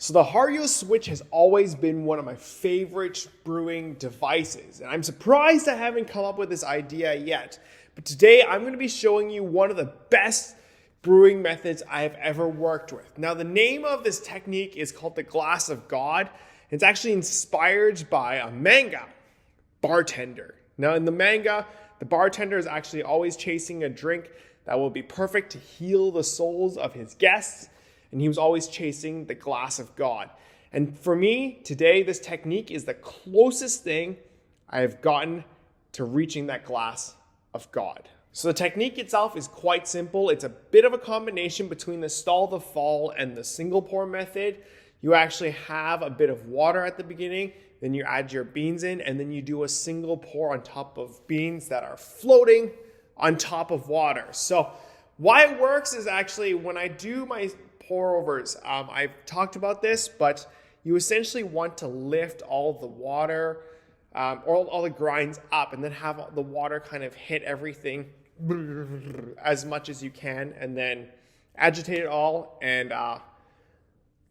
So the Hario switch has always been one of my favorite brewing devices, and I'm surprised I haven't come up with this idea yet. But today I'm going to be showing you one of the best brewing methods I have ever worked with. Now the name of this technique is called the Glass of God. It's actually inspired by a manga bartender. Now in the manga, the bartender is actually always chasing a drink that will be perfect to heal the souls of his guests. And he was always chasing the glass of God. And for me, today, this technique is the closest thing I have gotten to reaching that glass of God. So the technique itself is quite simple. It's a bit of a combination between the stall the fall and the single pour method. You actually have a bit of water at the beginning, then you add your beans in, and then you do a single pour on top of beans that are floating on top of water. So why it works is actually when I do my pour overs, I've talked about this, but you essentially want to lift all the water or all the grinds up and then have the water kind of hit everything as much as you can and then agitate it all. And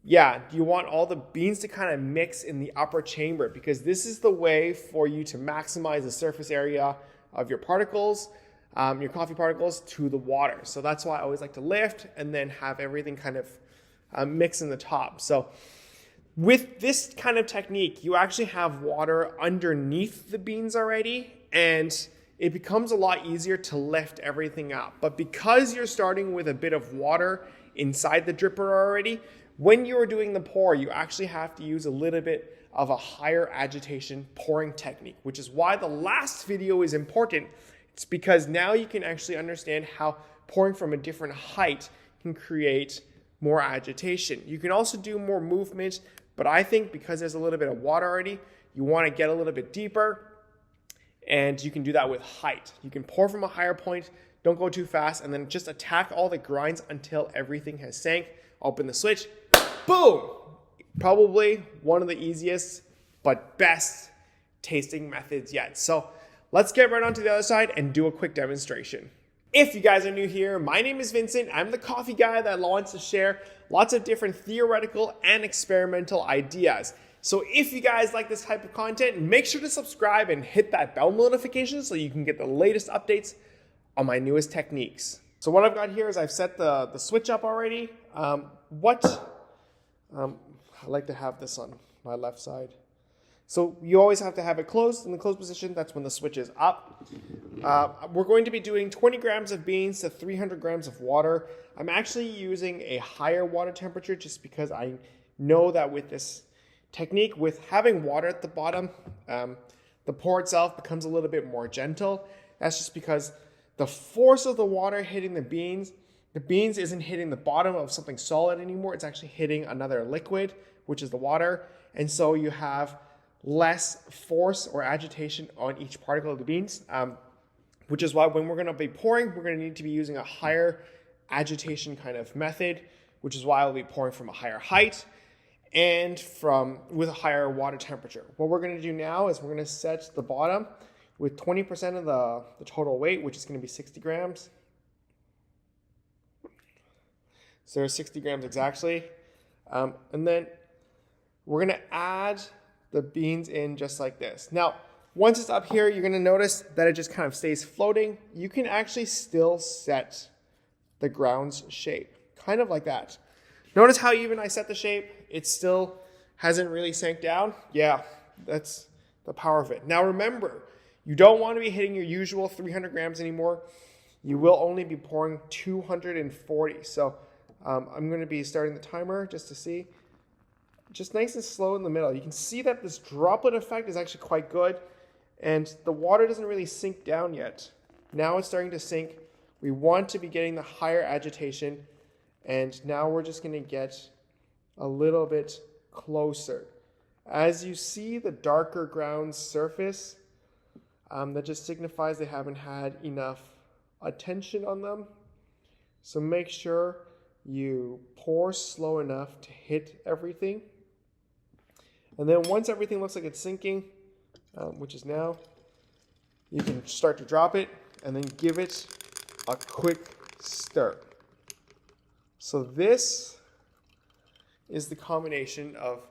you want all the beans to kind of mix in the upper chamber because this is the way for you to maximize the surface area of your particles, your coffee particles to the water. So that's why I always like to lift and then have everything kind of mix in the top. So with this kind of technique, you actually have water underneath the beans already, and it becomes a lot easier to lift everything up. But because you're starting with a bit of water inside the dripper already, when you're doing the pour, you actually have to use a little bit of a higher agitation pouring technique, which is why the last video is important. It's because now you can actually understand how pouring from a different height can create more agitation. You can also do more movement, but I think because there's a little bit of water already, you want to get a little bit deeper, and you can do that with height. You can pour from a higher point, don't go too fast, and then just attack all the grinds until everything has sank. Open the switch, boom! Probably one of the easiest but best tasting methods yet. So let's get right on to the other side and do a quick demonstration. If you guys are new here, my name is Vincent. I'm the coffee guy that wants to share lots of different theoretical and experimental ideas. So if you guys like this type of content, make sure to subscribe and hit that bell notification so you can get the latest updates on my newest techniques. So what I've got here is I've set the switch up already. I like to have this on my left side. So you always have to have it closed in the closed position. That's when the switch is up. We're going to be doing 20 grams of beans to 300 grams of water. I'm actually using a higher water temperature just because I know that with this technique, with having water at the bottom, the pour itself becomes a little bit more gentle. That's just because the force of the water hitting the beans isn't hitting the bottom of something solid anymore. It's actually hitting another liquid, which is the water. And so you have less force or agitation on each particle of the beans, which is why when we're going to be pouring, we're going to need to be using a higher agitation kind of method, which is why I'll be pouring from a higher height and with a higher water temperature. What we're going to do now is we're going to set the bottom with 20% of the total weight, which is going to be 60 grams. So there's 60 grams exactly. And then we're going to add the beans in just like this. Now, once it's up here, you're going to notice that it just kind of stays floating. You can actually still set the ground's shape, kind of like that. Notice how even I set the shape, it still hasn't really sank down. Yeah, that's the power of it. Now remember, you don't want to be hitting your usual 300 grams anymore. You will only be pouring 240. So I'm going to be starting the timer just to see. Just nice and slow in the middle. You can see that this droplet effect is actually quite good, and the water doesn't really sink down yet. Now it's starting to sink. We want to be getting the higher agitation, and now we're just going to get a little bit closer. As you see the darker ground surface, that just signifies they haven't had enough attention on them. So make sure you pour slow enough to hit everything. And then once everything looks like it's sinking, which is now, you can start to drop it and then give it a quick stir. So this is the combination of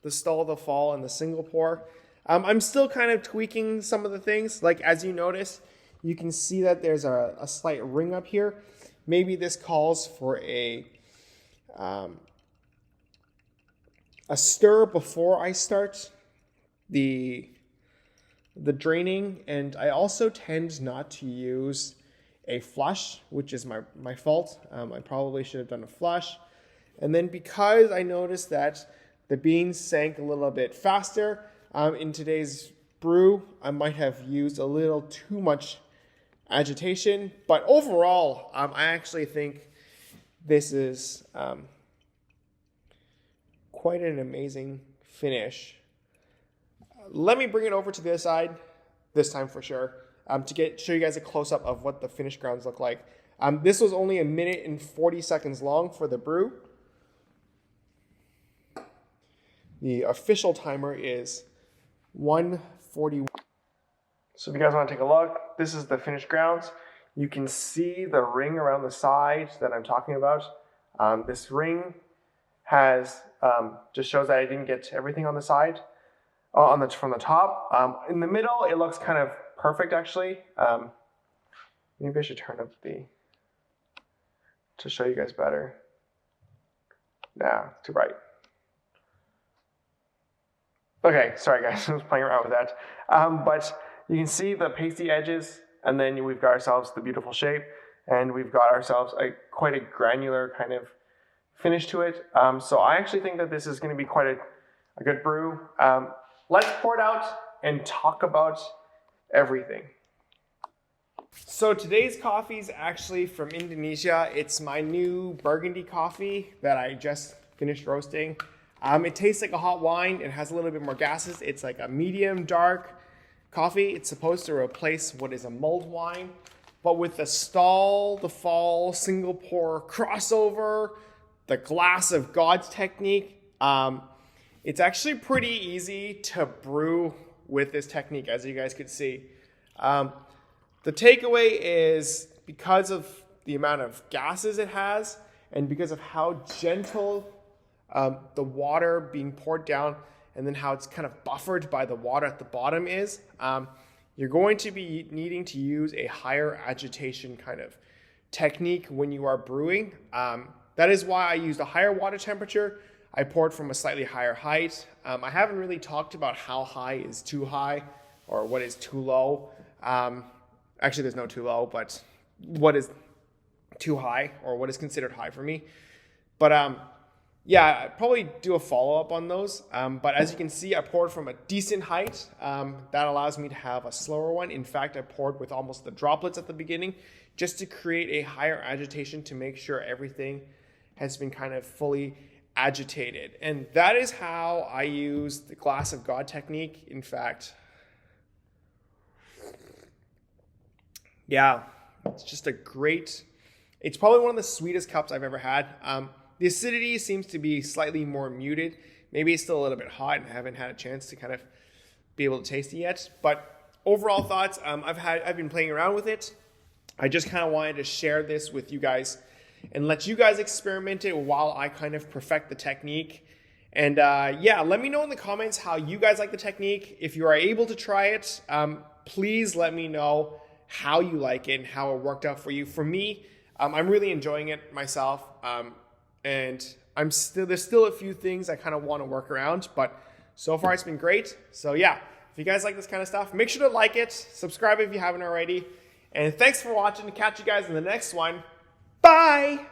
the stall, the fall, and the single pour. I'm still kind of tweaking some of the things. Like as you notice, you can see that there's a slight ring up here. Maybe this calls for a stir before I start the draining, and I also tend not to use a flush, which is my fault. I probably should have done a flush. And then because I noticed that the beans sank a little bit faster in today's brew, I might have used a little too much agitation. But overall, I actually think this is quite an amazing finish. Let me bring it over to the other side this time for sure to show you guys a close-up of what the finished grounds look like. This was only 1 minute and 40 seconds long for the brew. The official timer is 1:41. So if you guys want to take a look, this is the finished grounds. You can see the ring around the side that I'm talking about. This ring has just shows that I didn't get everything on the side, from the top. In the middle, it looks kind of perfect actually. Maybe I should turn up to show you guys better. Nah, too bright. Okay, sorry guys, I was playing around with that. But you can see the pasty edges, and then we've got ourselves the beautiful shape, and we've got ourselves quite a granular kind of finish to it. So I actually think that this is going to be quite a good brew. Let's pour it out and talk about everything. So today's coffee is actually from Indonesia. It's my new burgundy coffee that I just finished roasting. It tastes like a hot wine. It has a little bit more gases. It's like a medium dark coffee. It's supposed to replace what is a mulled wine, but with the stall, the fall, single pour crossover, the glass of God's technique, it's actually pretty easy to brew with this technique, as you guys could see. The takeaway is because of the amount of gases it has, and because of how gentle the water being poured down, and then how it's kind of buffered by the water at the bottom is, you're going to be needing to use a higher agitation kind of technique when you are brewing. That is why I used a higher water temperature. I poured from a slightly higher height. I haven't really talked about how high is too high or what is too low. Actually, there's no too low, but what is too high or what is considered high for me. But yeah, I'd probably do a follow-up on those. But as you can see, I poured from a decent height. That allows me to have a slower one. In fact, I poured with almost the droplets at the beginning just to create a higher agitation to make sure everything has been kind of fully agitated. And that is how I use the glass of God technique. In fact, yeah, it's just it's probably one of the sweetest cups I've ever had. The acidity seems to be slightly more muted. Maybe it's still a little bit hot and I haven't had a chance to kind of be able to taste it yet. But overall thoughts, I've been playing around with it. I just kind of wanted to share this with you guys and let you guys experiment it while I kind of perfect the technique. And yeah, let me know in the comments how you guys like the technique. If you are able to try it, please let me know how you like it and how it worked out for you. For me, I'm really enjoying it myself. And there's still a few things I kind of want to work around, but so far it's been great. So yeah, if you guys like this kind of stuff, make sure to like it, subscribe if you haven't already, and thanks for watching. Catch you guys in the next one. Bye!